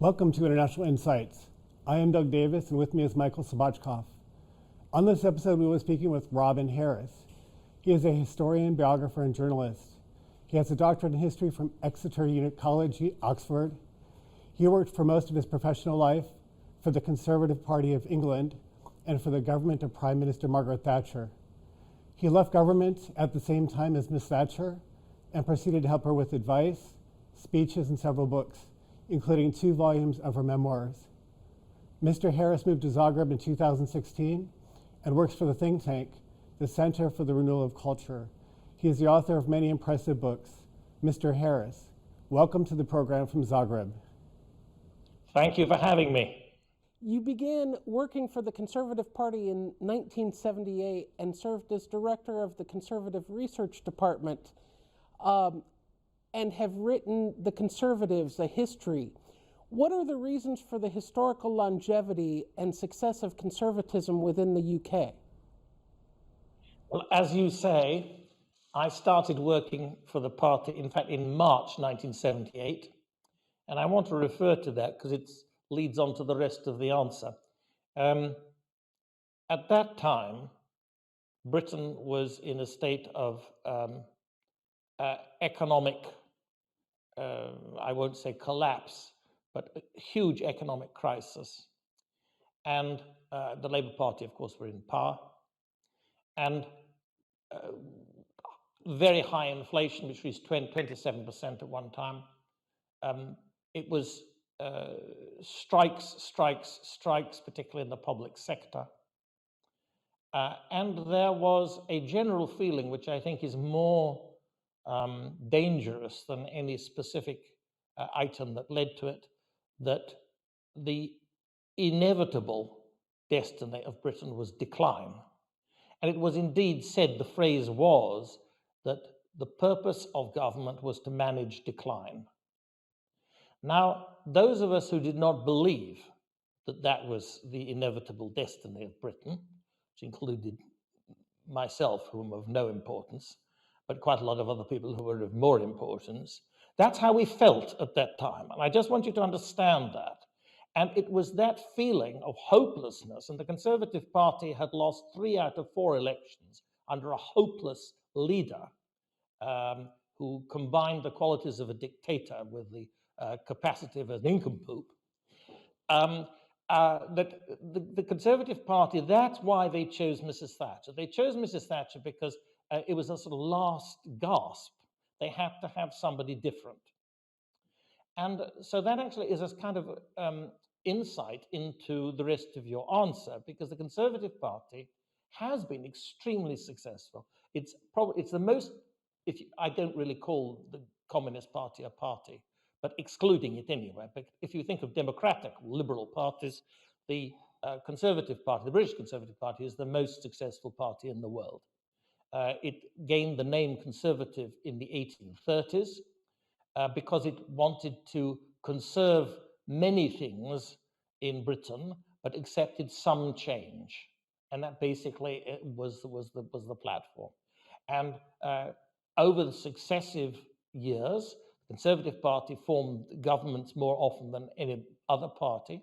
Welcome to International Insights. I am Doug Davis, and with me is Michael Slobodchikoff. On this episode, we will be speaking with Robin Harris. He is a historian, biographer, and journalist. He has a doctorate in history from Exeter Unit College, Oxford. He worked for most of his professional life for the Conservative Party of England and for the government of Prime Minister Margaret Thatcher. He left government at the same time as Miss Thatcher and proceeded to help her with advice, speeches, and several books, including 2 volumes of her memoirs. Mr. Harris moved to Zagreb in 2016 and works for the think tank, the Center for the Renewal of Culture. He is the author of many impressive books. Mr. Harris, welcome to the program from Zagreb. Thank you for having me. You began working for the Conservative Party in 1978 and served as director of the Conservative Research Department and have written The Conservatives, A History. What are the reasons for the historical longevity and success of conservatism within the UK? Well, as you say, I started working for the party, in fact, in March 1978. And I want to refer to that because it leads on to the rest of the answer. At that time, Britain was in a state of economic, I won't say collapse, but a huge economic crisis. And the Labour Party, of course, were in power. And very high inflation, which reached 27% at one time. It was strikes, particularly in the public sector. And there was a general feeling, which I think is more dangerous than any specific item that led to it, that the inevitable destiny of Britain was decline. And it was indeed said, the phrase was, that the purpose of government was to manage decline. Now, those of us who did not believe that that was the inevitable destiny of Britain, which included myself, whom of no importance, but quite a lot of other people who were of more importance, that's how we felt at that time. And I just want you to understand that. And it was that feeling of hopelessness, and the Conservative Party had lost 3 out of 4 elections under a hopeless leader who combined the qualities of a dictator with the capacity of an nincompoop, that the Conservative Party, that's why they chose Mrs. Thatcher. They chose Mrs. Thatcher because it was a sort of last gasp. They had to have somebody different. And so that actually is a kind of insight into the rest of your answer, because the Conservative Party has been extremely successful. It's the most, I don't really call the Communist Party a party, but excluding it anyway. But if you think of democratic liberal parties, the Conservative Party, the British Conservative Party, is the most successful party in the world. It gained the name Conservative in the 1830s because it wanted to conserve many things in Britain, but accepted some change. And that basically was the platform. And over the successive years, the Conservative Party formed governments more often than any other party.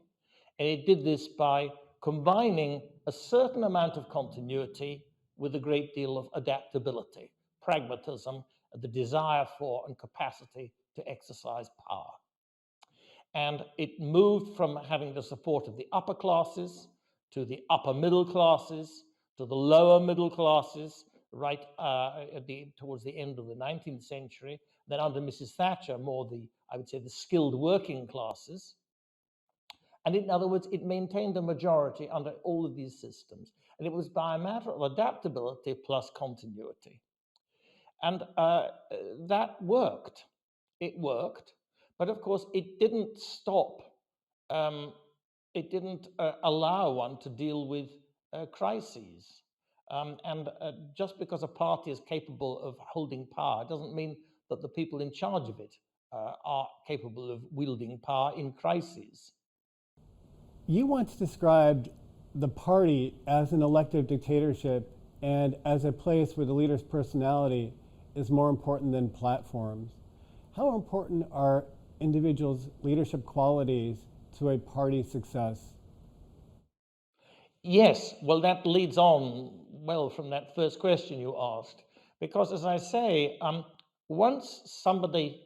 And it did this by combining a certain amount of continuity with a great deal of adaptability, pragmatism, the desire for and capacity to exercise power. And it moved from having the support of the upper classes to the upper middle classes to the lower middle classes, right towards the end of the 19th century. Then under Mrs. Thatcher, more I would say, the skilled working classes. And in other words, it maintained a majority under all of these systems. And it was by a matter of adaptability plus continuity. And that worked. It worked. But of course, it didn't stop. It didn't allow one to deal with crises. And just because a party is capable of holding power doesn't mean that the people in charge of it are capable of wielding power in crises. You once described the party as an elective dictatorship and as a place where the leader's personality is more important than platforms. How important are individuals' leadership qualities to a party's success? Yes, well, that leads on well from that first question you asked, because as I say, once somebody,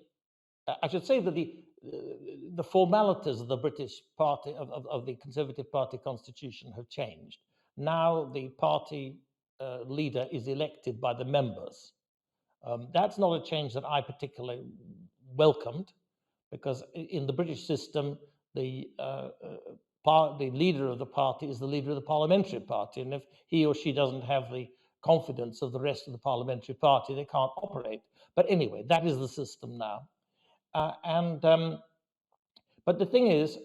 I should say that the formalities of the British Party, of the Conservative Party constitution have changed. Now the party leader is elected by the members. That's not a change that I particularly welcomed, because in the British system, the leader of the party is the leader of the parliamentary party, and if he or she doesn't have the confidence of the rest of the parliamentary party, they can't operate. But anyway, that is the system now. But the thing is,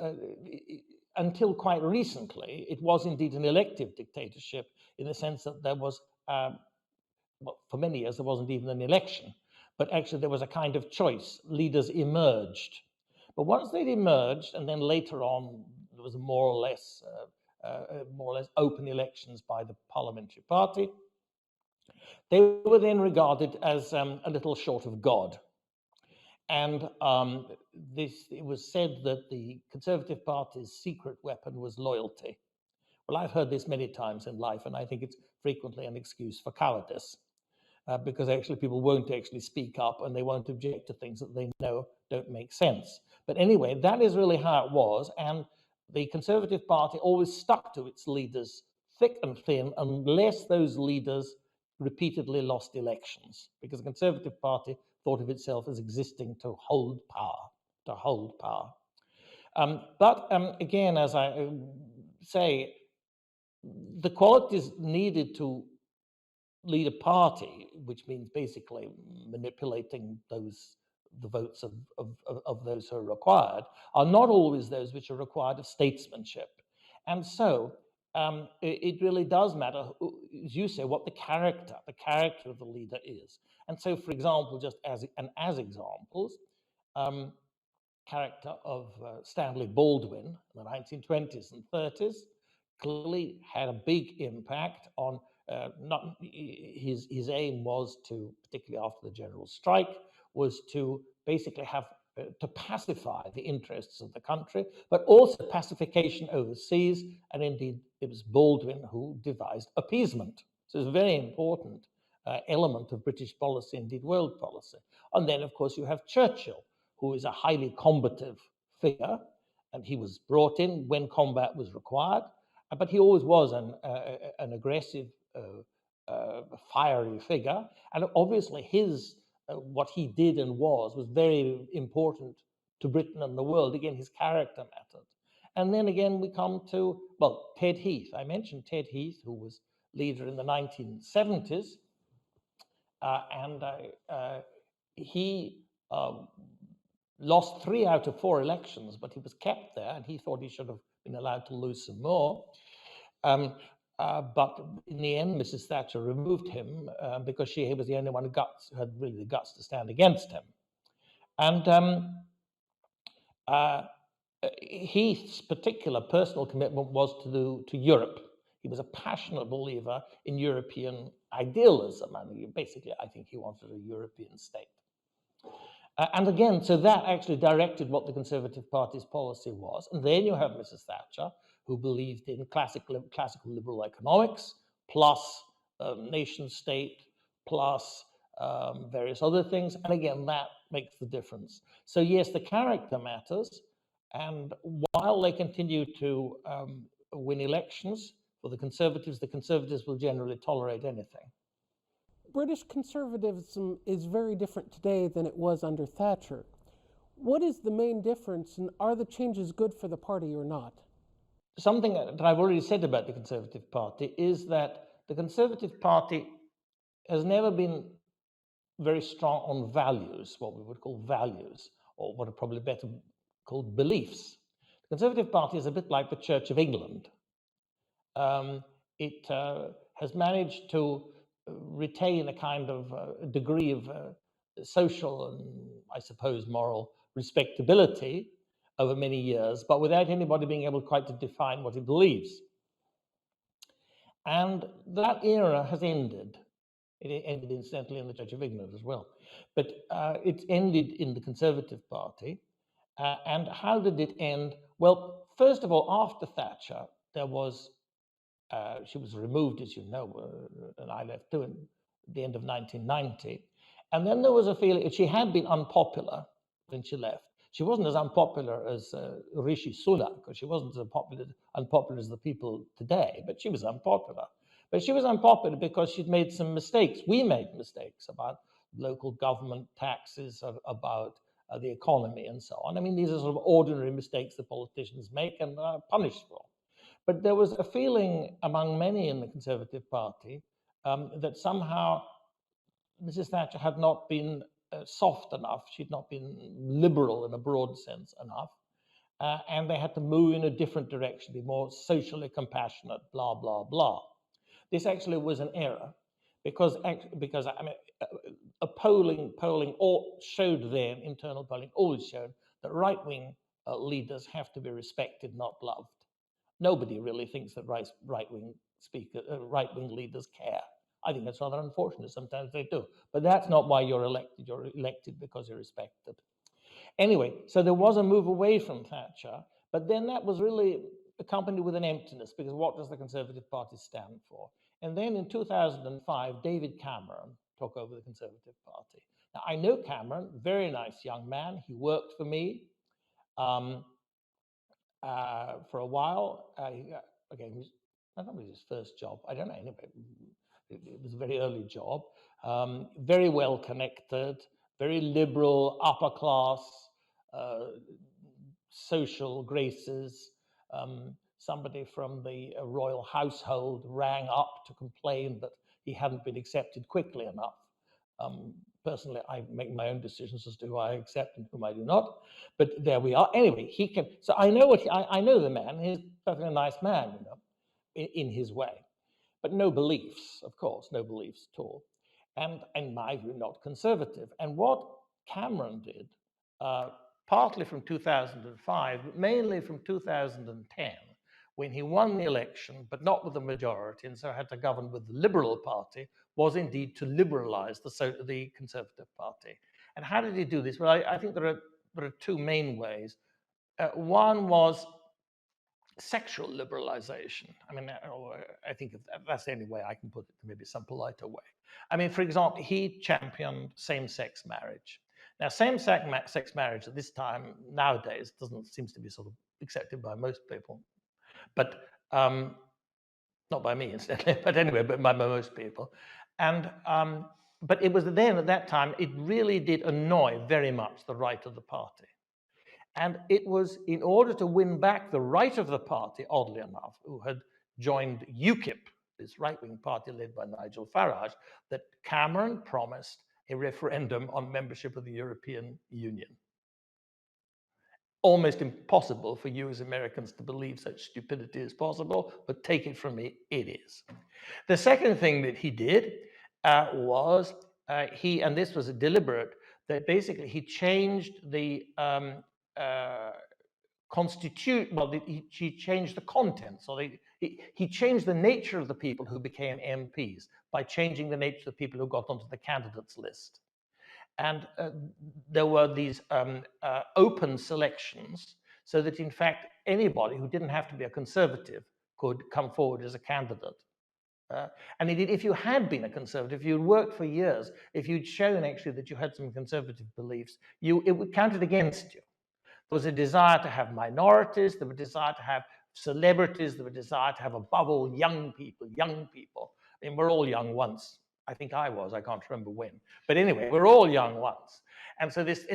until quite recently, it was indeed an elective dictatorship in the sense that there was, well, for many years, there wasn't even an election, but actually there was a kind of choice. Leaders emerged. But once they'd emerged, and then later on, there was more or less open elections by the parliamentary party, they were then regarded as a little short of God. And it was said that the Conservative Party's secret weapon was loyalty. Well, I've heard this many times in life, and I think it's frequently an excuse for cowardice, because actually people won't actually speak up and they won't object to things that they know don't make sense. But anyway, that is really how it was. And the Conservative Party always stuck to its leaders thick and thin, unless those leaders repeatedly lost elections, because the Conservative Party thought of itself as existing to hold power. But again, as I say, the qualities needed to lead a party, which means basically manipulating the votes of those who are required, are not always those which are required of statesmanship. And so it really does matter, as you say, what the character of the leader is. And so, for example, just as examples, character of Stanley Baldwin in the 1920s and 30s clearly had a big impact on not his aim was to, particularly after the general strike, was to basically have to pacify the interests of the country, but also pacification overseas. And indeed, it was Baldwin who devised appeasement. So it's a very important element of British policy, indeed world policy. And then, of course, you have Churchill, who is a highly combative figure, and he was brought in when combat was required, but he always was an aggressive, fiery figure, and obviously what he did and was very important to Britain and the world. Again, his character mattered. And then again, we come to, well, Ted Heath. I mentioned Ted Heath, who was leader in the 1970s, and he lost 3 out of 4 elections, but he was kept there, and he thought he should have been allowed to lose some more. But in the end, Mrs. Thatcher removed him because she was the only one who had really the guts to stand against him. And Heath's particular personal commitment was to Europe. He was a passionate believer in European idealism, and basically, I think he wanted a European state. And again, so that actually directed what the Conservative Party's policy was. And then you have Mrs. Thatcher, who believed in classical liberal economics, plus nation state, plus various other things. And again, that makes the difference. So yes, the character matters. And while they continue to win elections for the Conservatives will generally tolerate anything. British conservatism is very different today than it was under Thatcher. What is the main difference, and are the changes good for the party or not? Something that I've already said about the Conservative Party is that the Conservative Party has never been very strong on values, what we would call values, or what are probably better called beliefs. The Conservative Party is a bit like the Church of England. It has managed to retain a kind of degree of social and, I suppose, moral respectability over many years, but without anybody being able quite to define what he believes. And that era has ended. It ended, incidentally, in the Church of England as well. But it's ended in the Conservative Party. And how did it end? Well, first of all, after Thatcher, there was, she was removed, as you know, and I left too at the end of 1990. And then there was a feeling, she had been unpopular when she left. She wasn't as unpopular as Rishi Sunak, because she wasn't as unpopular as the people today, but she was unpopular. But she was unpopular because she'd made some mistakes. We made mistakes about local government taxes, about the economy and so on. I mean, these are sort of ordinary mistakes that politicians make and are punished for. But there was a feeling among many in the Conservative Party that somehow Mrs. Thatcher had not been soft enough. She'd not been liberal in a broad sense enough. And they had to move in a different direction, be more socially compassionate, blah, blah, blah. This actually was an error because I mean, polling all showed then, internal polling always showed that right-wing leaders have to be respected, not loved. Nobody really thinks that right-wing leaders care. I think that's rather unfortunate. Sometimes they do, but that's not why you're elected. You're elected because you're respected. Anyway, so there was a move away from Thatcher, but then that was really accompanied with an emptiness, because what does the Conservative Party stand for? And then in 2005, David Cameron took over the Conservative Party. Now, I know Cameron, very nice young man. He worked for me for a while. Again, I don't know if it was his first job. I don't know. Anyway, it was a very early job. Very well connected, very liberal, upper class, social graces. Somebody from the royal household rang up to complain that he hadn't been accepted quickly enough. Personally, I make my own decisions as to who I accept and whom I do not. But there we are. Anyway, he can. So I know I know the man. He's perfectly nice man, you know, in his way. But no beliefs, of course, no beliefs at all. And in my view, not conservative. And what Cameron did, partly from 2005, but mainly from 2010, when he won the election, but not with the majority, and so had to govern with the Liberal Party, was indeed to liberalize the Conservative Party. And how did he do this? Well, I think there are two main ways. One was sexual liberalization. I mean, I think that's the only way I can put it, maybe some politer way. I mean, for example, he championed same-sex marriage. Now, same-sex marriage at this time, nowadays, seems to be sort of accepted by most people, but not by me, incidentally, but anyway, but by most people. And but it was then, at that time, it really did annoy very much the right of the party. And it was in order to win back the right of the party, oddly enough, who had joined UKIP, this right-wing party led by Nigel Farage, that Cameron promised a referendum on membership of the European Union. Almost impossible for you as Americans to believe such stupidity is possible, but take it from me, it is. The second thing that he did was, and this was a deliberate, that basically he changed the he changed the content. So he changed the nature of the people who became MPs by changing the nature of the people who got onto the candidates list. And there were these open selections, so that in fact anybody who didn't have to be a conservative could come forward as a candidate. And indeed, if you had been a conservative, if you'd worked for years, if you'd shown actually that you had some conservative beliefs, it would count against you. There was a desire to have minorities, there was a desire to have celebrities, there was a desire to have, above all, young people. I mean, we're all young once. I think I was, I can't remember when. But anyway, we're all young once. And so this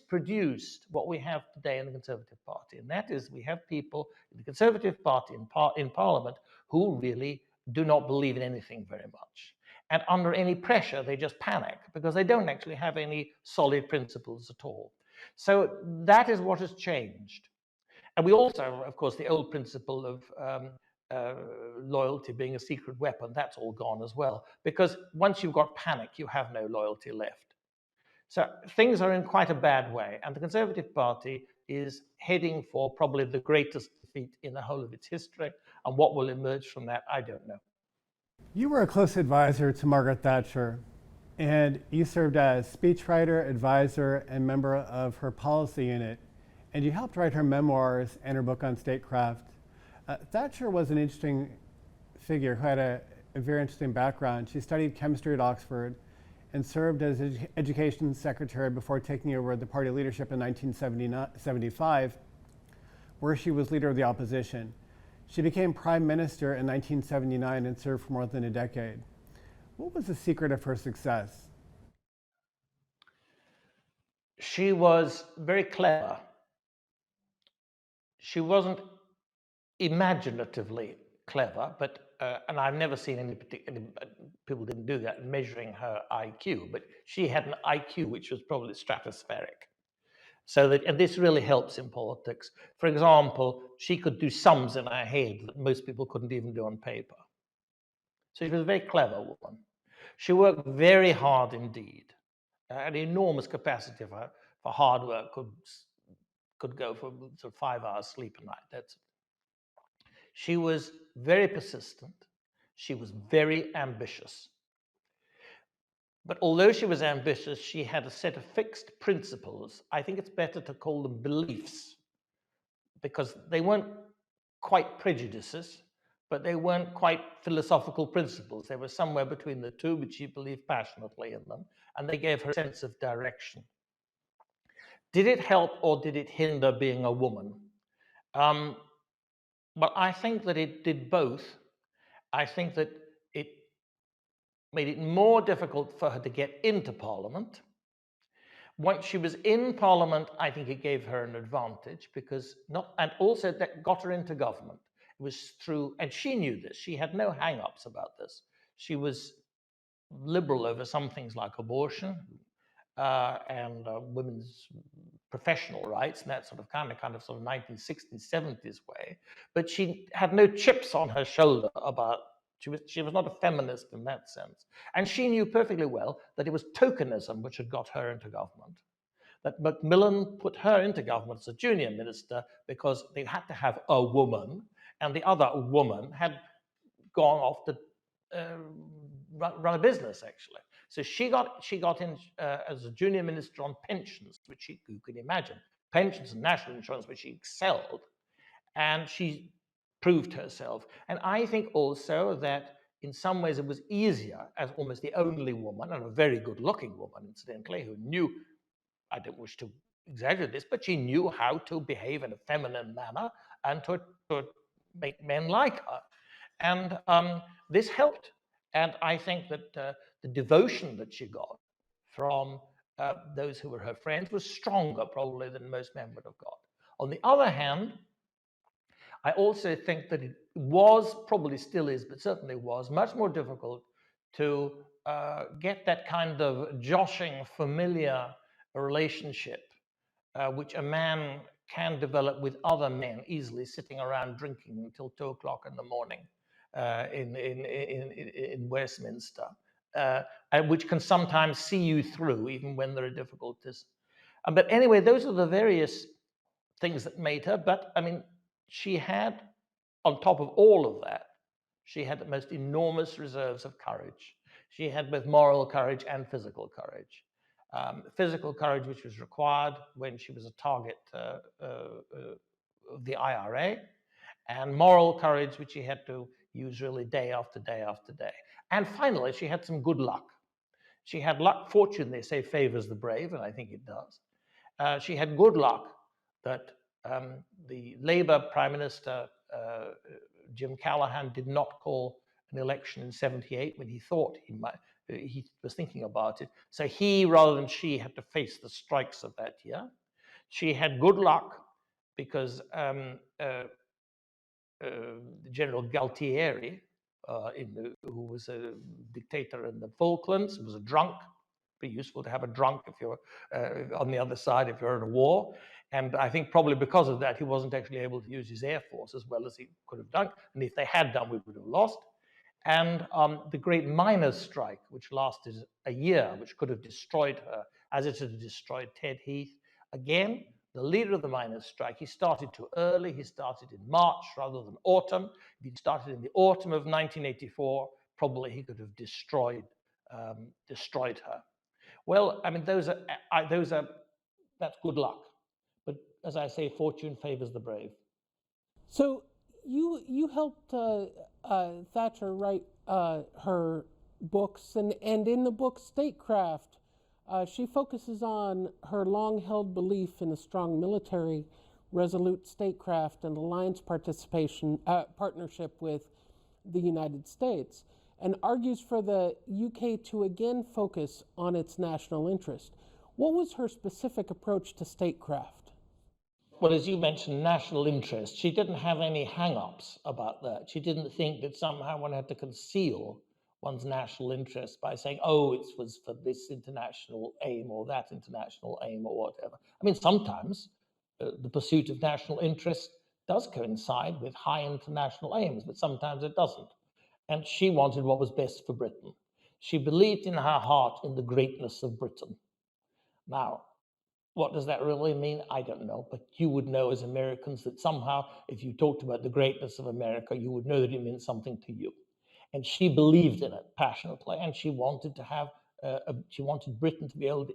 produced what we have today in the Conservative Party. And that is, we have people in the Conservative Party in Parliament who really do not believe in anything very much. And under any pressure, they just panic because they don't actually have any solid principles at all. So that is what has changed. And we also, of course, the old principle of loyalty being a secret weapon, that's all gone as well. Because once you've got panic, you have no loyalty left. So things are in quite a bad way. And the Conservative Party is heading for probably the greatest defeat in the whole of its history. And what will emerge from that, I don't know. You were a close advisor to Margaret Thatcher. And you served as speechwriter, advisor, and member of her policy unit. And you helped write her memoirs and her book on statecraft. Thatcher was an interesting figure who had a very interesting background. She studied chemistry at Oxford and served as education secretary before taking over the party leadership in 1975, where she was leader of the opposition. She became prime minister in 1979 and served for more than a decade. What was the secret of her success? She was very clever. She wasn't imaginatively clever, but and I've never seen any particular people didn't do that measuring her IQ, but she had an IQ which was probably stratospheric. So that, and this really helps in politics. For example, she could do sums in her head that most people couldn't even do on paper. So she was a very clever woman. She worked very hard indeed. An enormous capacity for hard work, could go for sort of 5 hours sleep a night. She was very persistent. She was very ambitious. But although she was ambitious, she had a set of fixed principles. I think it's better to call them beliefs, because they weren't quite prejudices, but they weren't quite philosophical principles. They were somewhere between the two, but she believed passionately in them, and they gave her a sense of direction. Did it help or did it hinder being a woman? But I think that it did both. I think that it made it more difficult for her to get into Parliament. Once she was in Parliament, I think it gave her an advantage, and also that got her into government. It was through, and she knew this, she had no hang-ups about this. She was liberal over some things like abortion and women's professional rights and that sort of 1960s, 70s way. But she had no chips on her shoulder about, she was not a feminist in that sense. And she knew perfectly well that it was tokenism which had got her into government. That Macmillan put her into government as a junior minister because they had to have a woman, and the other woman had gone off to run a business, actually. So she got in as a junior minister on pensions, which you can imagine, pensions and national insurance, which she excelled, and she proved herself. And I think also that in some ways it was easier, as almost the only woman, and a very good-looking woman, incidentally, who knew, I don't wish to exaggerate this, but she knew how to behave in a feminine manner and to make men like her. And this helped. And I think that the devotion that she got from those who were her friends was stronger probably than most men would have got. On the other hand, I also think that it was, probably still is, but certainly was, much more difficult to get that kind of joshing, familiar relationship which a man can develop with other men easily, sitting around drinking until 2 o'clock in the morning in Westminster, and which can sometimes see you through even when there are difficulties. But anyway, those are the various things that made her. But I mean, she had, on top of all of that, she had the most enormous reserves of courage. She had both moral courage and physical courage. Physical courage, which was required when she was a target of the IRA, and moral courage, which she had to use really day after day after day. And finally, she had some good luck. She had luck. Fortune, they say, favors the brave, and I think it does. She had good luck that the Labour Prime Minister, Jim Callaghan, did not call an election in '78 when he thought he was thinking about it. So he, rather than she, had to face the strikes of that year. She had good luck because General Galtieri, who was a dictator in the Falklands, was a drunk. Pretty useful to have a drunk if you're on the other side, if you're in a war. And I think probably because of that, he wasn't actually able to use his air force as well as he could have done. And if they had done, we would have lost. And the great miners' strike, which lasted a year, which could have destroyed her, as it had destroyed Ted Heath. Again, the leader of the miners' strike, he started too early. He started in March rather than autumn. If he'd started in the autumn of 1984, probably he could have destroyed destroyed her. Well, I mean, that's good luck. But as I say, fortune favors the brave. So you helped Thatcher write her books, and in the book Statecraft, she focuses on her long-held belief in a strong military, resolute statecraft, and alliance partnership with the United States, and argues for the UK to again focus on its national interest. What was her specific approach to statecraft? Well, as you mentioned, national interest. She didn't have any hang-ups about that. She didn't think that somehow one had to conceal one's national interest by saying, oh, it was for this international aim or that international aim or whatever. I mean, sometimes the pursuit of national interest does coincide with high international aims, but sometimes it doesn't. And she wanted what was best for Britain. She believed in her heart in the greatness of Britain. Now, what does that really mean? I don't know, but you would know as Americans that somehow, if you talked about the greatness of America, you would know that it meant something to you. And she believed in it passionately, and she wanted to have, she wanted Britain to be able to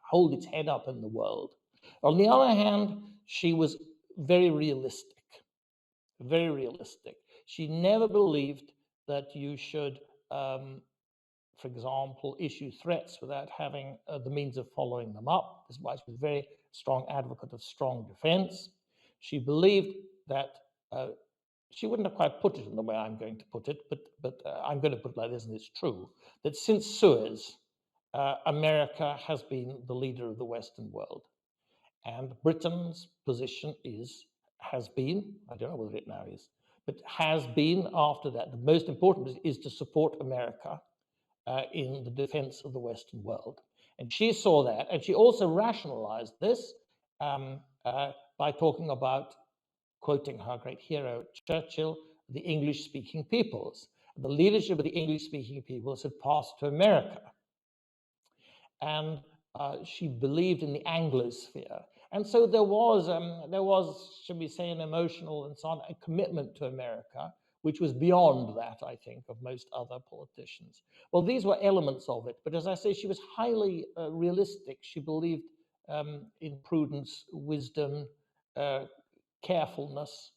hold its head up in the world. On the other hand, she was very realistic, very realistic. She never believed that you should, for example, issue threats without having the means of following them up. This is why she was a very strong advocate of strong defense. She believed that she wouldn't have quite put it in the way I'm going to put it, but I'm going to put it like this, and it's true, that since Suez, America has been the leader of the Western world. And Britain's position has been, I don't know whether it now is, but has been after that. The most important is to support America in the defense of the Western world. And she saw that, and she also rationalized this by talking about, quoting her great hero, Churchill, the English-speaking peoples. The leadership of the English-speaking peoples had passed to America. And she believed in the Anglosphere. And so there was, should we say, an emotional and so on, a commitment to America, which was beyond that, I think, of most other politicians. Well, these were elements of it, but as I say, she was highly realistic. She believed in prudence, wisdom, carefulness.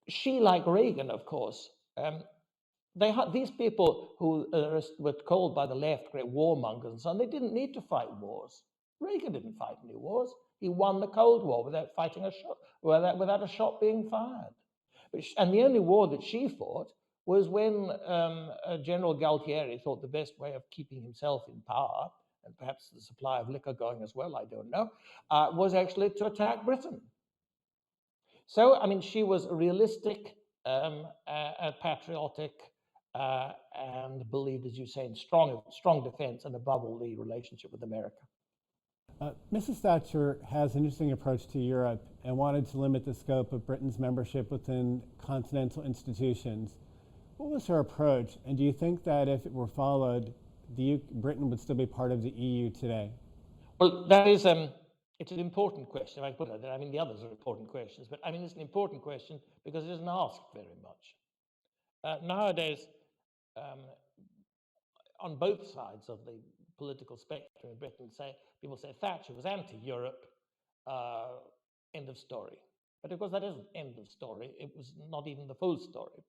She, like Reagan, of course, they had these people who were called by the left great warmongers and so on. They didn't need to fight wars. Reagan didn't fight any wars. He won the Cold War without fighting a shot, without a shot being fired. And the only war that she fought was when General Galtieri thought the best way of keeping himself in power, and perhaps the supply of liquor going as well, I don't know, was actually to attack Britain. So, I mean, she was realistic, patriotic, and believed, as you say, in strong defense, and above all, the relationship with America. Mrs. Thatcher has an interesting approach to Europe and wanted to limit the scope of Britain's membership within continental institutions. What was her approach, and do you think that if it were followed, Britain would still be part of the EU today? Well, that is, it's an important question. If I put it there, I mean, the others are important questions, but I mean, it's an important question because it isn't asked very much. Nowadays, on both sides of the political spectrum in Britain, people say Thatcher was anti-Europe, end of story. But of course, that isn't end of story. It was not even the full story.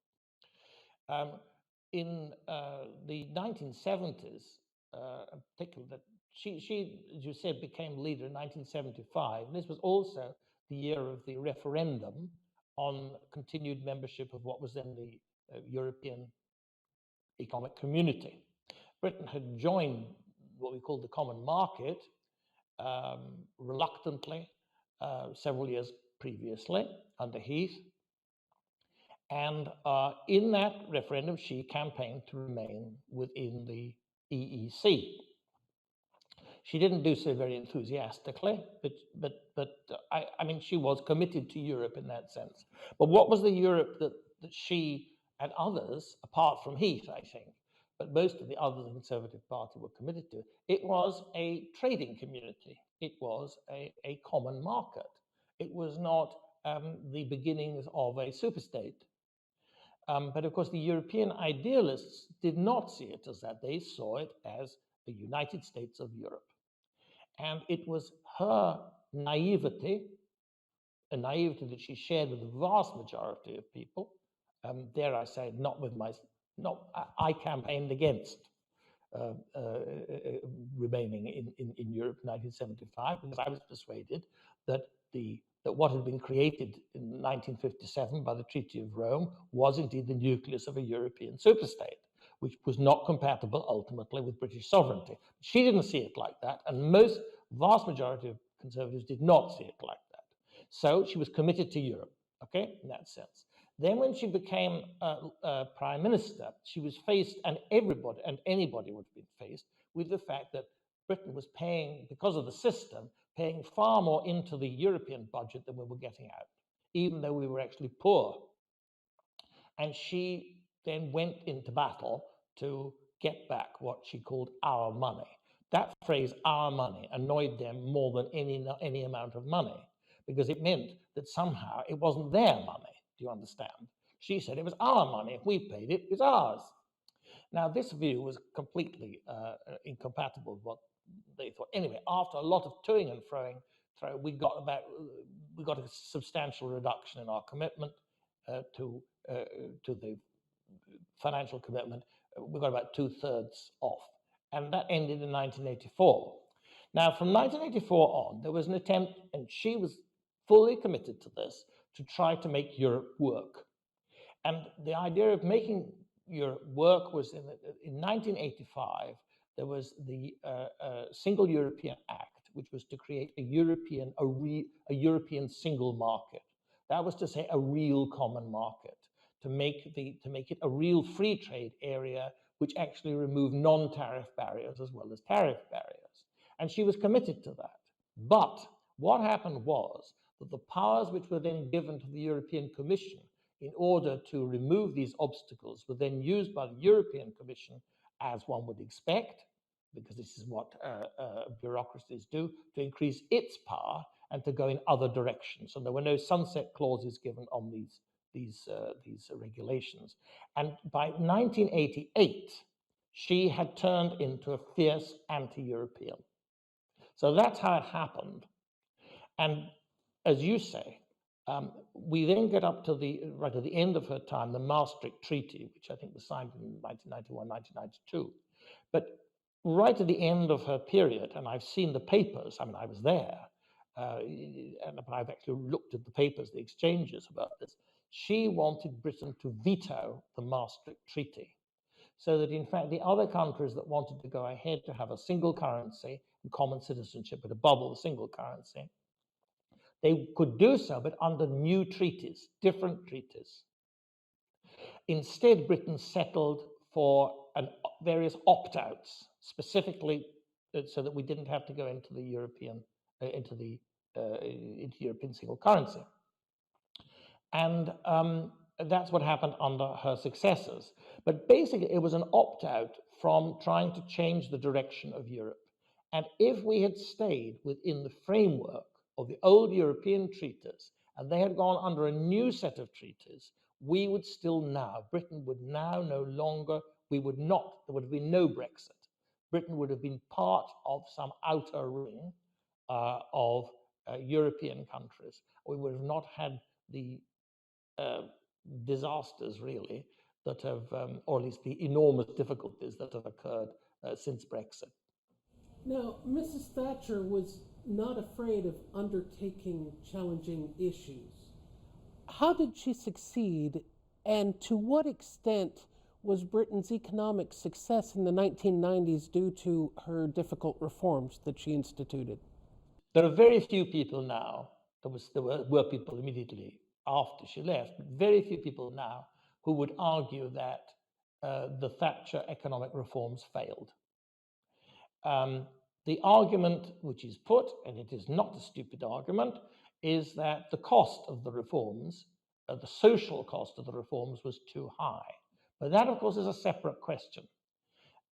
In the 1970s, particularly, that she, as you said, became leader in 1975. And this was also the year of the referendum on continued membership of what was then the European Economic Community. Britain had joined what we call the common market reluctantly several years previously under Heath. And in that referendum, she campaigned to remain within the EEC. She didn't do so very enthusiastically, but I mean, she was committed to Europe in that sense. But what was the Europe that she and others, apart from Heath, I think, but most of the others in the Conservative Party were committed to? It was a trading community. It was a common market. It was not the beginnings of a superstate. But of course, the European idealists did not see it as that. They saw it as the United States of Europe. And it was her naivety, a naivety that she shared with the vast majority of people. Dare I say, not with my, not I campaigned against remaining in Europe in 1975 because I was persuaded that that what had been created in 1957 by the Treaty of Rome was indeed the nucleus of a European superstate, which was not compatible ultimately with British sovereignty. She didn't see it like that, and most vast majority of conservatives did not see it like that. So she was committed to Europe, okay, in that sense. Then when she became prime minister, she was faced, and everybody and anybody would have been faced with the fact that Britain was paying, because of the system, paying far more into the European budget than we were getting out, even though we were actually poor. And she then went into battle to get back what she called our money. That phrase, our money, annoyed them more than any amount of money, because it meant that somehow it wasn't their money. Do you understand? She said it was our money. If we paid it, it was ours. Now, this view was completely incompatible with what they thought. Anyway, after a lot of toing and froing, we got a substantial reduction in our commitment to the financial commitment. We got about 2/3 off, and that ended in 1984. Now, from 1984 on, there was an attempt, and she was fully committed to this, to try to make Europe work. And the idea of making Europe work was in 1985, there was the Single European Act, which was to create a European single market. That was to say a real common market, to make it a real free trade area, which actually removed non-tariff barriers as well as tariff barriers. And she was committed to that. But what happened was that the powers which were then given to the European Commission in order to remove these obstacles were then used by the European Commission, as one would expect, because this is what bureaucracies do, to increase its power and to go in other directions. And there were no sunset clauses given on these regulations. And by 1988, she had turned into a fierce anti-European. So that's how it happened. And as you say, we then get up to right at the end of her time, the Maastricht Treaty, which I think was signed in 1991, 1992. But right at the end of her period, and I've seen the papers, I mean, I was there, but I've actually looked at the papers, the exchanges about this. She wanted Britain to veto the Maastricht Treaty, so that in fact the other countries that wanted to go ahead to have a single currency and common citizenship, but above all, the single currency, they could do so, but under new treaties, different treaties. Instead, Britain settled for various opt-outs, specifically so that we didn't have to go into the European European single currency. And that's what happened under her successors. But basically, it was an opt-out from trying to change the direction of Europe. And if we had stayed within the framework of the old European treaties, and they had gone under a new set of treaties, we would still now, Britain would now no longer, there would have been no Brexit. Britain would have been part of some outer ring of European countries. We would have not had the disasters, really, that have, or at least the enormous difficulties that have occurred since Brexit. Now, Mrs. Thatcher was not afraid of undertaking challenging issues. How did she succeed, and to what extent was Britain's economic success in the 1990s due to her difficult reforms that she instituted? There are very few people now, there were people immediately after she left, but very few people now who would argue that the Thatcher economic reforms failed. The argument which is put, and it is not a stupid argument, is that the cost of the reforms, the social cost of the reforms, was too high. But that, of course, is a separate question.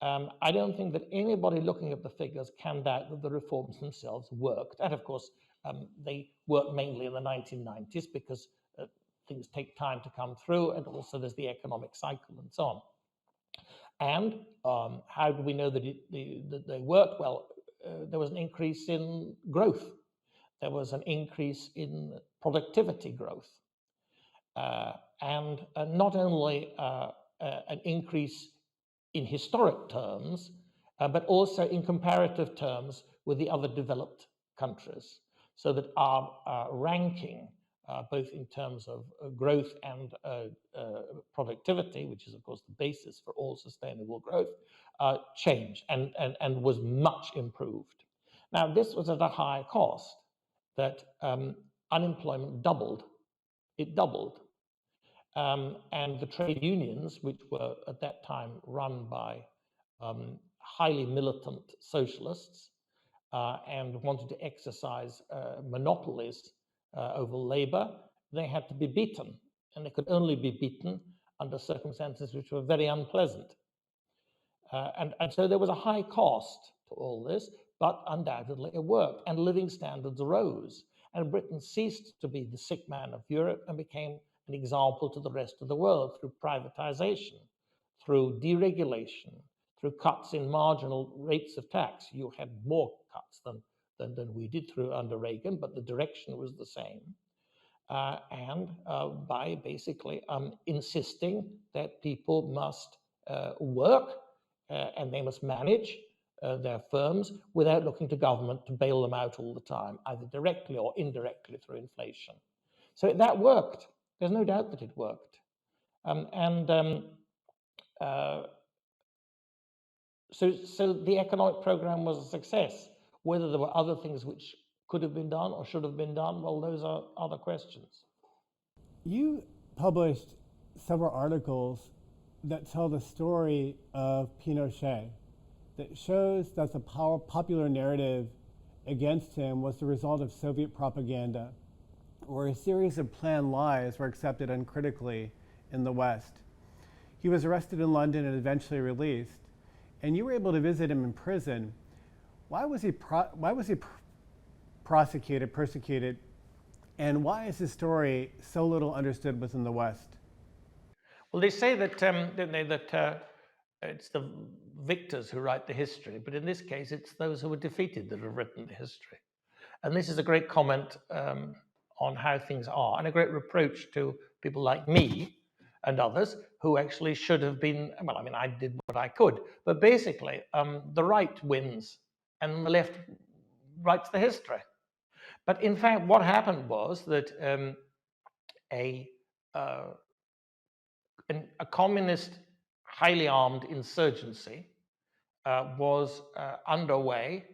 I don't think that anybody looking at the figures can doubt that the reforms themselves worked. And of course, they worked mainly in the 1990s because things take time to come through, and also there's the economic cycle and so on. And how do we know that they worked? Well, there was an increase in growth. There was an increase in productivity growth. And not only an increase in historic terms, but also in comparative terms with the other developed countries, so that our ranking, both in terms of growth and productivity, which is of course the basis for all sustainable growth, changed and was much improved. Now, this was at a high cost, that unemployment doubled. It doubled. And the trade unions, which were at that time run by highly militant socialists and wanted to exercise monopolies over labor, they had to be beaten. And they could only be beaten under circumstances which were very unpleasant. And so there was a high cost to all this, but undoubtedly it worked. And living standards rose. And Britain ceased to be the sick man of Europe and became an example to the rest of the world through privatization, through deregulation, through cuts in marginal rates of tax. You had more cuts than we did through under Reagan, but the direction was the same. And by basically insisting that people must work and they must manage their firms without looking to government to bail them out all the time, either directly or indirectly through inflation. So that worked. There's no doubt that it worked. So the economic program was a success. Whether there were other things which could have been done or should have been done, well, those are other questions. You published several articles that tell the story of Pinochet, that shows that the popular narrative against him was the result of Soviet propaganda, where a series of planned lies were accepted uncritically in the West. He was arrested in London and eventually released, and you were able to visit him in prison. Why was he prosecuted, persecuted, and why is his story so little understood within the West? Well, they say that it's the victors who write the history, but in this case, it's those who were defeated that have written the history. And this is a great comment on how things are, and a great reproach to people like me and others who actually should have been, well, I mean, I did what I could, but basically the right wins and the left writes the history. But in fact, what happened was that a communist, highly armed insurgency was underway,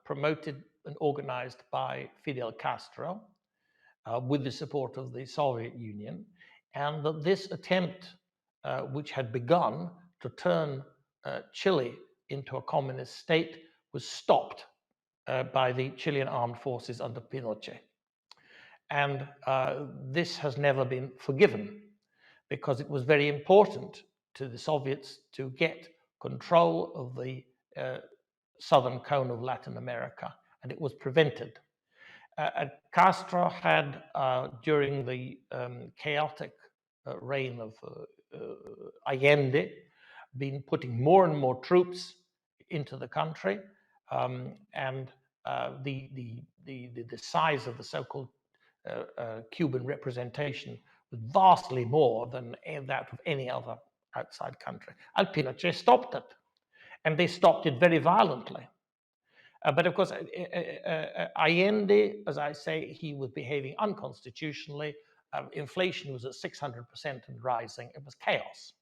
promoted and organized by Fidel Castro with the support of the Soviet Union, and that this attempt, which had begun to turn Chile into a communist state, was stopped by the Chilean armed forces under Pinochet. And this has never been forgiven, because it was very important to the Soviets to get control of the southern cone of Latin America, and it was prevented. Castro had, during the chaotic reign of Allende, been putting more and more troops into the country, and the size of the so-called Cuban representation was vastly more than that of any other outside country. And Pinochet stopped it, and they stopped it very violently. But of course, Allende, as I say, he was behaving unconstitutionally. Inflation was at 600% and rising. It was chaos.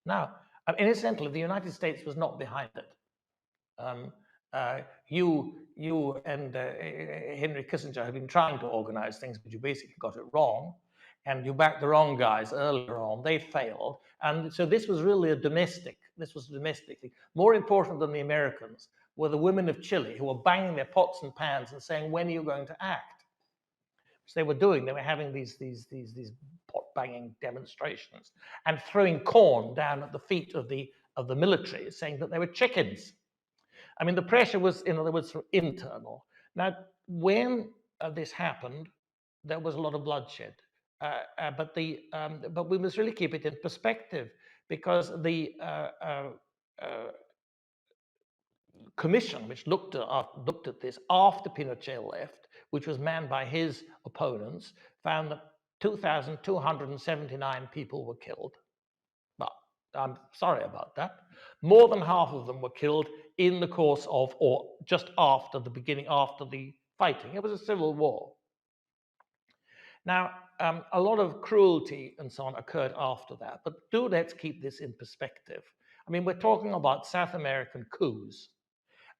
Now, incidentally, the United States was not behind it. You and Henry Kissinger have been trying to organize things, but you basically got it wrong. And you backed the wrong guys earlier on. They failed. And so this was really a domestic thing. More important than the Americans were the women of Chile, who were banging their pots and pans and saying, when are you going to act? Which they were doing. They were having these pot-banging demonstrations and throwing corn down at the feet of the military, saying that they were chickens. I mean, the pressure was, in other words, internal. Now, when this happened, there was a lot of bloodshed. but we must really keep it in perspective, because the commission which looked at this after Pinochet left, which was manned by his opponents, found that 2,279 people were killed. Well, I'm sorry about that. More than half of them were killed in the course of, or just after the beginning, after the fighting. It was a civil war. Now, a lot of cruelty and so on occurred after that, but let's keep this in perspective. I mean, we're talking about South American coups,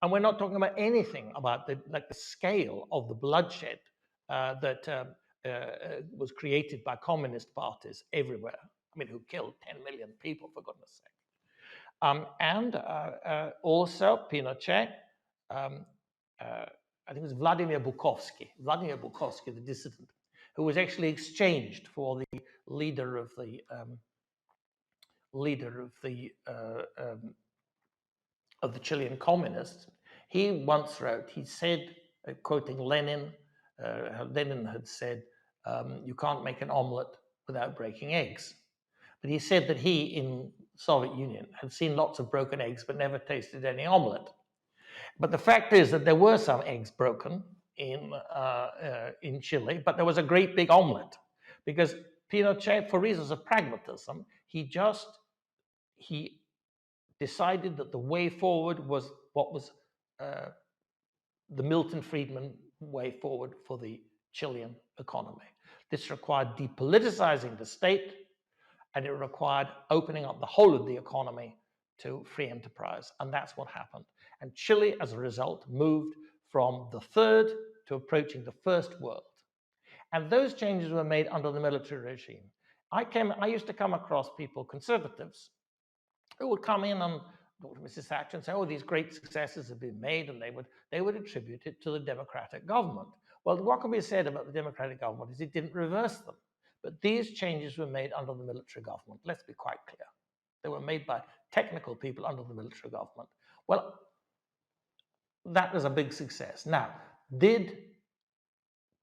and we're not talking about anything about the scale of the bloodshed that was created by communist parties everywhere. I mean, who killed 10 million people, for goodness sake. Also Pinochet, I think it was Vladimir Bukovsky, the dissident, who was actually exchanged for the leader of the Chilean communists. He once wrote, he said, quoting Lenin, Lenin had said, you can't make an omelette without breaking eggs. But he said that he, in Soviet Union, had seen lots of broken eggs but never tasted any omelette. But the fact is that there were some eggs broken in Chile, but there was a great big omelette, because Pinochet, for reasons of pragmatism, he decided that the way forward was what was the Milton Friedman way forward for the Chilean economy. This required depoliticizing the state, and it required opening up the whole of the economy to free enterprise. And that's what happened. And Chile, as a result, moved from the third to approaching the first world. And those changes were made under the military regime. I used to come across people, conservatives, who would come in and talk to Mrs. Thatcher and say, oh, these great successes have been made, and they would attribute it to the democratic government. Well, what can be said about the democratic government is it didn't reverse them. But these changes were made under the military government. Let's be quite clear. They were made by technical people under the military government. Well, that was a big success. Now, did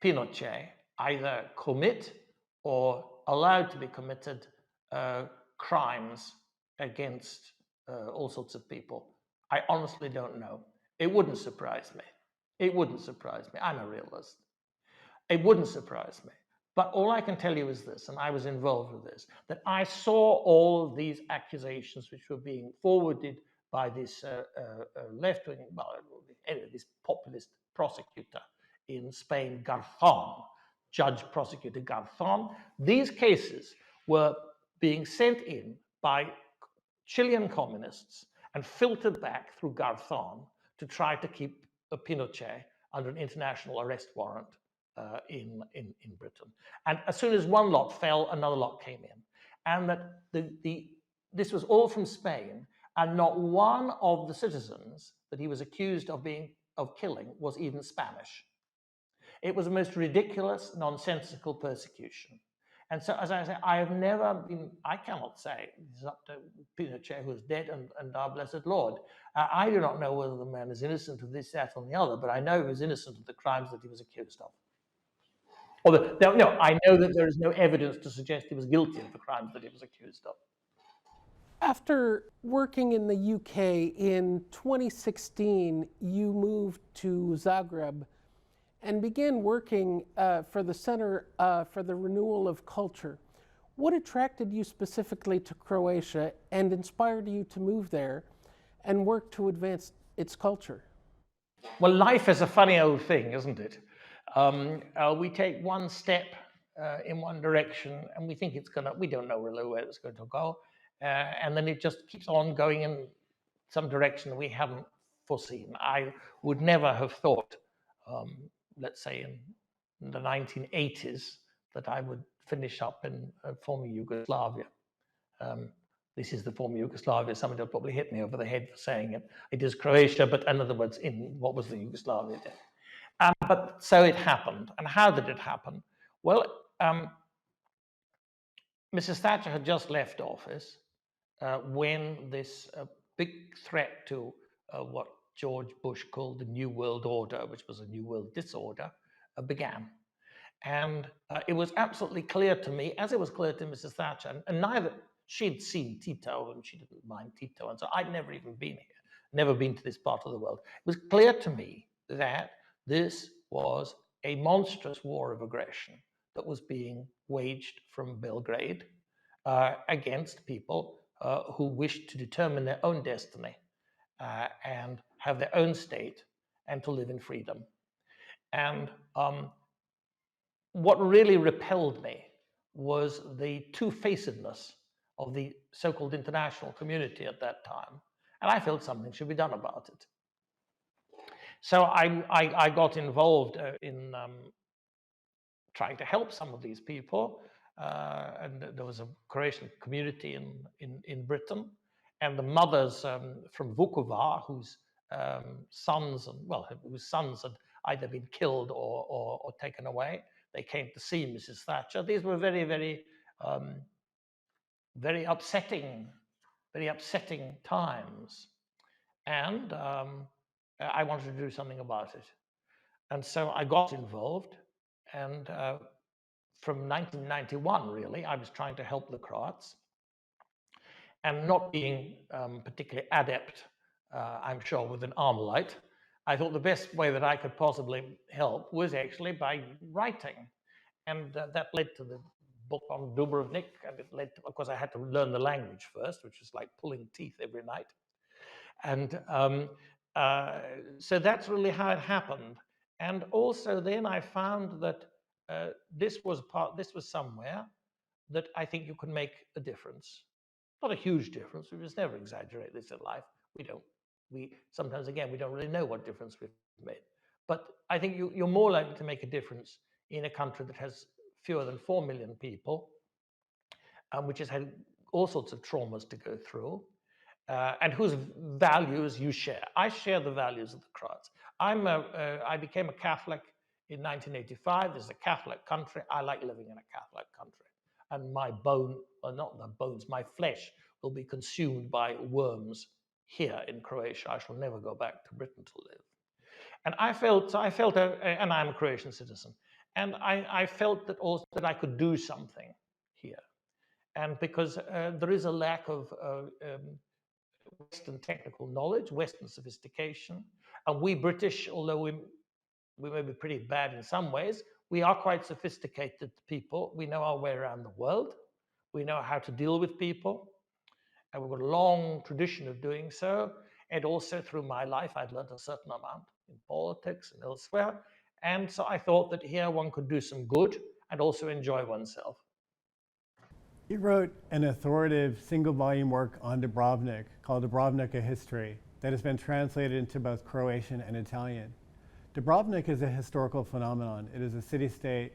Pinochet either commit or allowed to be committed crimes against all sorts of people? I honestly don't know. It wouldn't surprise me. It wouldn't surprise me. I'm a realist. It wouldn't surprise me. But all I can tell you is this, and I was involved with this, that I saw all of these accusations which were being forwarded by this left-wing, well, anyway, this populist prosecutor in Spain, Garzón, judge prosecutor Garzón. These cases were being sent in by Chilean communists and filtered back through Garzón to try to keep Pinochet under an international arrest warrant in Britain. And as soon as one lot fell, another lot came in. And that this was all from Spain, and not one of the citizens that he was accused of killing was even Spanish. It was the most ridiculous, nonsensical persecution. And so, as I say, I cannot say, this is up to Pinochet, who is dead, and our blessed Lord. I do not know whether the man is innocent of this, that, or the other, but I know he was innocent of the crimes that he was accused of. I know that there is no evidence to suggest he was guilty of the crimes that he was accused of. After working in the UK in 2016, you moved to Zagreb and began working for the Center for the Renewal of Culture. What attracted you specifically to Croatia and inspired you to move there and work to advance its culture? Well, life is a funny old thing, isn't it? We take one step in one direction, and we think we don't know really where it's going to go. And then it just keeps on going in some direction we haven't foreseen. I would never have thought, let's say in the 1980s, that I would finish up in former Yugoslavia. This is the former Yugoslavia. Somebody will probably hit me over the head for saying it. It is Croatia, but in other words, in what was the Yugoslavia then. But so it happened. And how did it happen? Well, Mrs. Thatcher had just left office when this big threat to what George Bush called the New World Order, which was a New World Disorder, began. And it was absolutely clear to me, as it was clear to Mrs. Thatcher, and neither, she'd seen Tito and she didn't mind Tito. And so I'd never even been here, never been to this part of the world. It was clear to me that this was a monstrous war of aggression that was being waged from Belgrade against people who wished to determine their own destiny and have their own state and to live in freedom. And what really repelled me was the two-facedness of the so-called international community at that time. And I felt something should be done about it. So I got involved in trying to help some of these people. And there was a Croatian community in Britain. And the mothers from Vukovar, whose sons had either been killed or taken away, they came to see Mrs. Thatcher. These were very, very upsetting times. And I wanted to do something about it. And so I got involved. And from 1991, really, I was trying to help the Croats. And not being particularly adept, I'm sure, with an Armalite, I thought the best way that I could possibly help was actually by writing. And that led to the book on Dubrovnik. And it led to, of course, I had to learn the language first, which was like pulling teeth every night. And so that's really how it happened. And also then I found that this was somewhere that I think you can make a difference. Not a huge difference. We must never exaggerate this in life. We sometimes, again, we don't really know what difference we've made. But I think you're more likely to make a difference in a country that has fewer than 4 million people, which has had all sorts of traumas to go through, and whose values you share. I share the values of the Croats. I became a Catholic in 1985. This is a Catholic country. I like living in a Catholic country. And my my flesh will be consumed by worms here in Croatia. I shall never go back to Britain to live. And and I'm a Croatian citizen. And I felt that also that I could do something here. And because there is a lack of Western technical knowledge, Western sophistication. And we British, although we may be pretty bad in some ways, we are quite sophisticated people. We know our way around the world. We know how to deal with people. And we've got a long tradition of doing so. And also through my life, I'd learned a certain amount in politics and elsewhere. And so I thought that here one could do some good and also enjoy oneself. You wrote an authoritative single-volume work on Dubrovnik called Dubrovnik, A History, that has been translated into both Croatian and Italian. Dubrovnik is a historical phenomenon. It is a city-state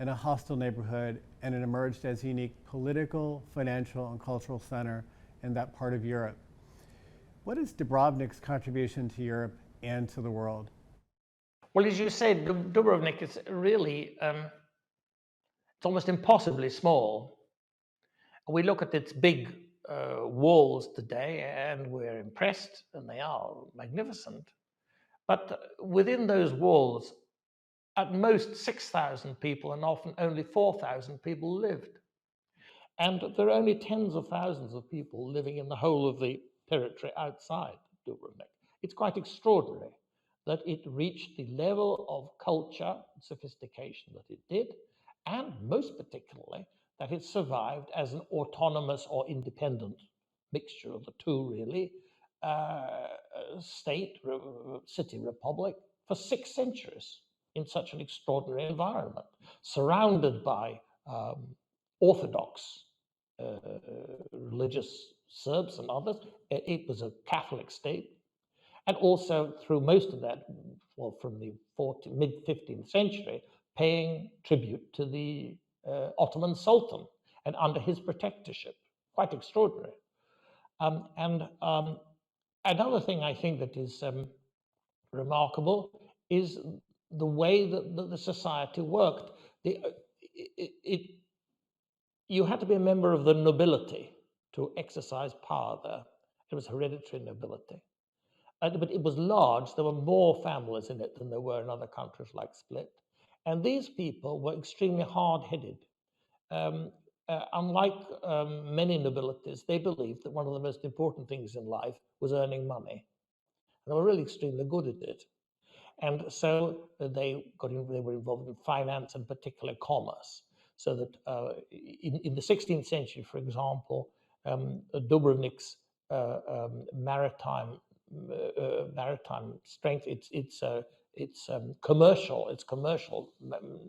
in a hostile neighborhood, and it emerged as a unique political, financial, and cultural center in that part of Europe. What is Dubrovnik's contribution to Europe and to the world? Well, as you said, Dubrovnik is really, it's almost impossibly small. We look at its big walls today and we're impressed, and they are magnificent. But within those walls, at most 6,000 people, and often only 4,000 people lived. And there are only tens of thousands of people living in the whole of the territory outside Dubrovnik. It's quite extraordinary that it reached the level of culture and sophistication that it did, and most particularly, that it survived as an autonomous or independent mixture of the two, really, city republic for 6 centuries in such an extraordinary environment, surrounded by Orthodox religious Serbs and others. It was a Catholic state. And also through most of that, well, from the mid-15th century, paying tribute to the Ottoman Sultan and under his protectorship. Quite extraordinary. Another thing I think that is remarkable is the way that the society worked. You had to be a member of the nobility to exercise power there. It was hereditary nobility. But it was large. There were more families in it than there were in other countries like Split. And these people were extremely hard-headed. Unlike many nobilities, they believed that one of the most important things in life was earning money. They were really extremely good at it. And so they were involved in finance and particularly commerce. So that in the 16th century, for example, Dubrovnik's maritime strength, its commercial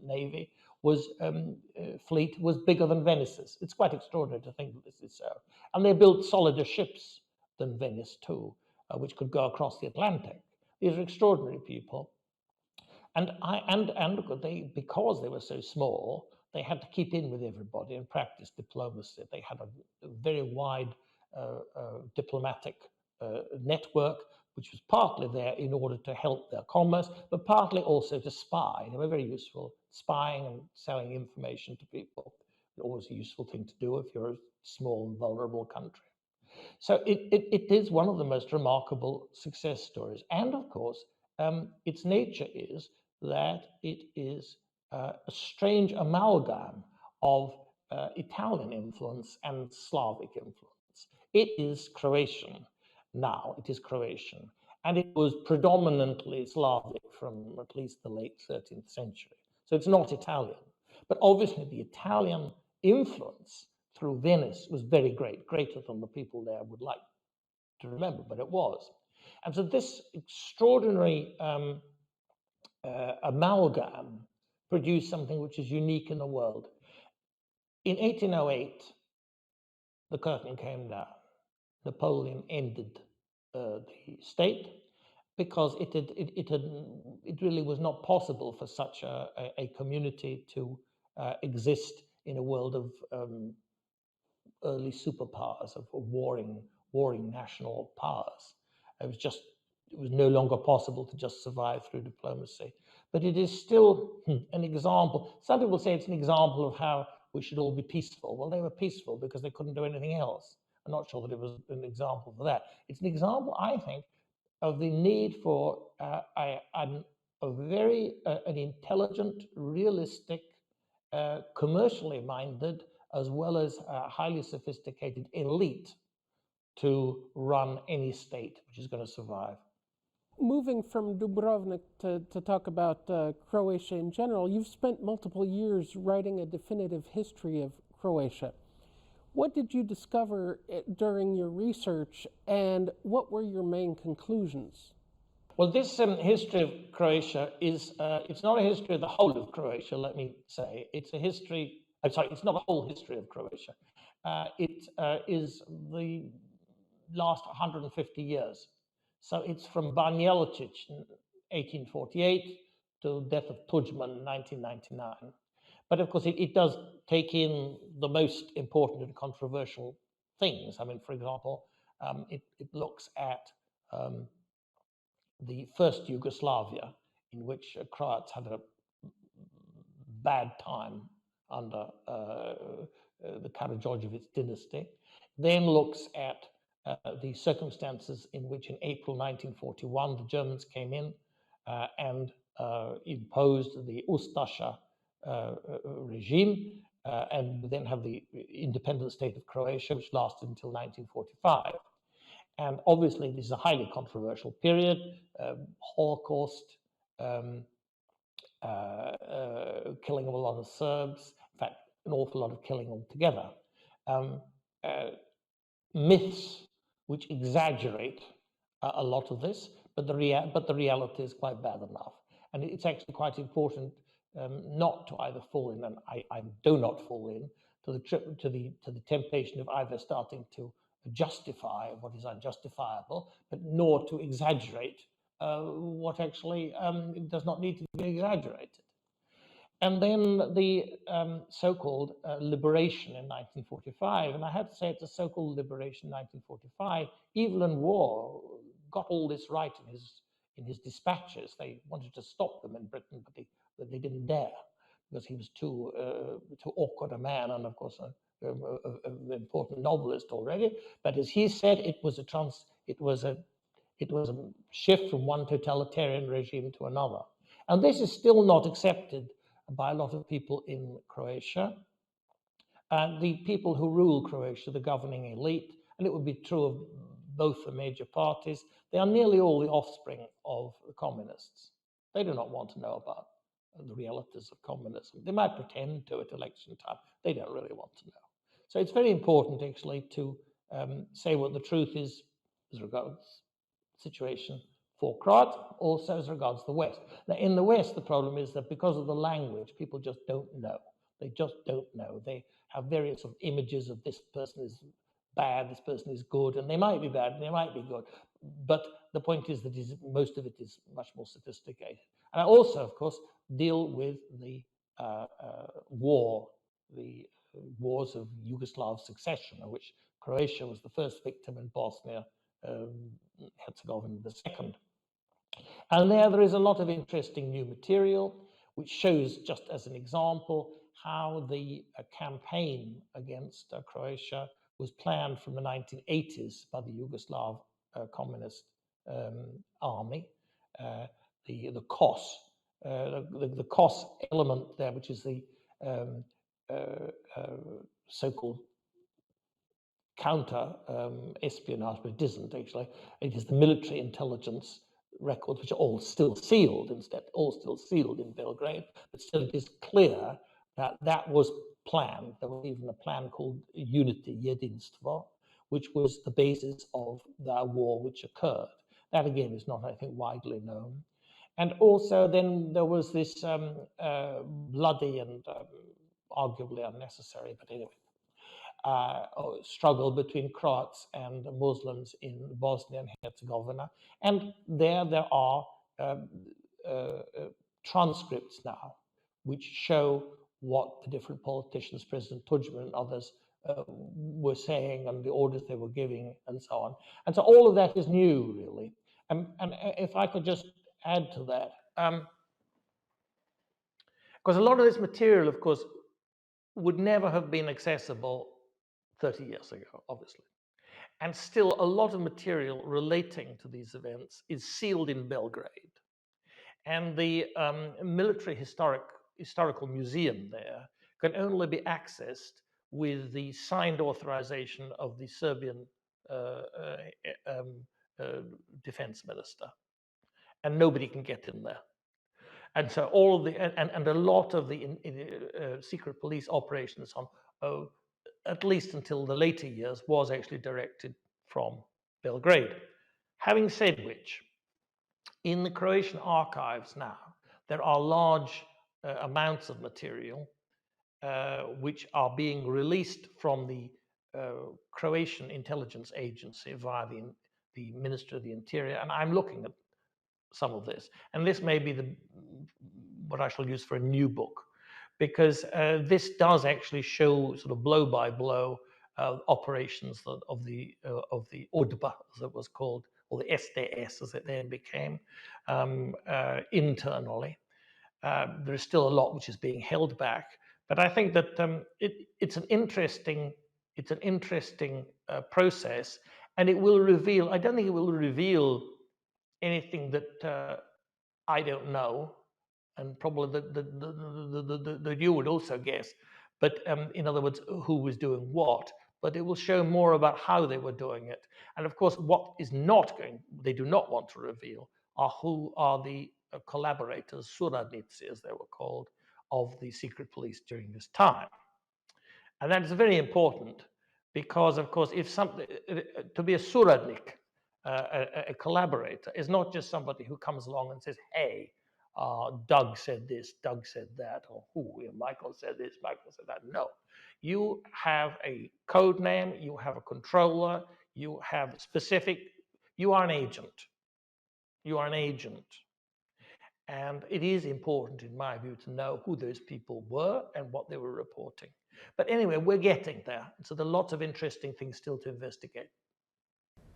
navy was fleet was bigger than Venice's. It's quite extraordinary to think that this is so. And they built solider ships than Venice too, which could go across the Atlantic. These are extraordinary people. And they, because they were so small, they had to keep in with everybody and practice diplomacy. They had a very wide diplomatic network, which was partly there in order to help their commerce, but partly also to spy. They were very useful, spying and selling information to people. Always a useful thing to do if you're a small and vulnerable country. So it is one of the most remarkable success stories. And of course, its nature is that it is a strange amalgam of Italian influence and Slavic influence. It is Croatian now, it is Croatian. And it was predominantly Slavic from at least the late 13th century. So it's not Italian. But obviously the Italian influence through Venice was very great, greater than the people there would like to remember, but it was. And so this extraordinary amalgam produced something which is unique in the world. In 1808, the curtain came down. Napoleon ended the state because it really was not possible for such a community to exist in a world of early superpowers, of warring national powers. It was no longer possible to just survive through diplomacy. But it is still an example. Some people say it's an example of how we should all be peaceful. Well, they were peaceful because they couldn't do anything else. I'm not sure that it was an example for that. It's an example, I think, of the need for an intelligent, realistic, commercially minded, as well as a highly sophisticated elite to run any state which is going to survive. Moving from Dubrovnik to talk about Croatia in general, you've spent multiple years writing a definitive history of Croatia. What did you discover during your research, and what were your main conclusions? Well, this history of Croatia is, it's not a history of the whole of Croatia, let me say. It's a history, I'm sorry, it's not the whole history of Croatia. It is the last 150 years. So it's from Banja Lucic in 1848 to the death of Tudjman in 1999. But of course, it does take in the most important and controversial things. I mean, for example, it looks at the first Yugoslavia, in which Croats had a bad time under the Karađorđević dynasty, then looks at the circumstances in which in April 1941 the Germans came in and imposed the Ustasha regime, and then have the independent state of Croatia, which lasted until 1945. And obviously, this is a highly controversial period, Holocaust, killing of a lot of Serbs, in fact, an awful lot of killing altogether. Myths which exaggerate a lot of this, but the reality is quite bad enough. And it's actually quite important not to either fall in, and I do not fall in, to the temptation of either starting to justify what is unjustifiable, but nor to exaggerate what actually does not need to be exaggerated. And then the so-called liberation in 1945, and I have to say it's a so-called liberation in 1945. Evelyn Waugh got all this right in his dispatches. They wanted to stop them in Britain, but they didn't dare, because he was too awkward a man, and of course an important novelist already. But as he said, it was a shift from one totalitarian regime to another. And this is still not accepted by a lot of people in Croatia. And the people who rule Croatia, the governing elite, and it would be true of both the major parties, they are nearly all the offspring of the communists. They do not want to know about the realities of communism. They might pretend to at election time. They don't really want to know. So it's very important, actually, to say what the truth is as regards the situation for Croats, also as regards the West. Now, in the West, the problem is that because of the language, people just don't know. They just don't know. They have various sort of images of this person is bad, this person is good, and they might be bad, and they might be good. But the point is that most of it is much more sophisticated. And I also, of course, deal with the war, the wars of Yugoslav succession, of which Croatia was the first victim and Bosnia Herzegovina the second. And there is a lot of interesting new material, which shows, just as an example, how the campaign against Croatia was planned from the 1980s by the Yugoslav Communist Army. The KOS, the KOS element there, which is the so-called counter espionage, but it isn't actually. It is the military intelligence records, which are all still sealed instead, all still sealed in Belgrade, but still it is clear that that was planned. There was even a plan called Unity, Jedinstvo, which was the basis of the war which occurred. That again is not, I think, widely known. And also then there was this bloody and arguably unnecessary, but anyway, struggle between Croats and Muslims in Bosnia and Herzegovina. And there are transcripts now which show what the different politicians, President Tudjman and others, were saying and the orders they were giving and so on. And so all of that is new, really. And if I could just add to that, because a lot of this material, of course, would never have been accessible 30 years ago, obviously. And still a lot of material relating to these events is sealed in Belgrade. And the military historical museum there can only be accessed with the signed authorization of the Serbian defense minister. And nobody can get in there. And so all of the, and a lot of the secret police operations on, at least until the later years, was actually directed from Belgrade. Having said which, in the Croatian archives now, there are large amounts of material which are being released from the Croatian intelligence agency via the Ministry of the Interior, and I'm looking at some of this. And this may be what I shall use for a new book, because this does actually show sort of blow by blow operations of the UDBA, as it was called, or the SDS as it then became, internally. There is still a lot which is being held back, but I think that it's an interesting process, and it will reveal. I don't think it will reveal anything that I don't know, and probably that you would also guess. But in other words, who was doing what? But it will show more about how they were doing it. And of course, what is not going, they do not want to reveal, are who are the collaborators, suradnici as they were called, of the secret police during this time. And that is very important because, of course, if something to be a suradnik, a collaborator, is not just somebody who comes along and says, "Hey, Doug said this, Doug said that," or Michael said this, Michael said that. No, you have a code name, you have a controller, you have specific. You are an agent. You are an agent. And it is important, in my view, to know who those people were and what they were reporting. But anyway, we're getting there. So there are lots of interesting things still to investigate.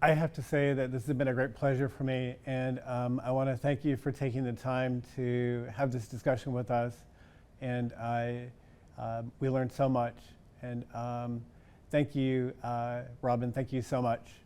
I have to say that this has been a great pleasure for me, and I want to thank you for taking the time to have this discussion with us. And we learned so much. And thank you, Robin. Thank you so much.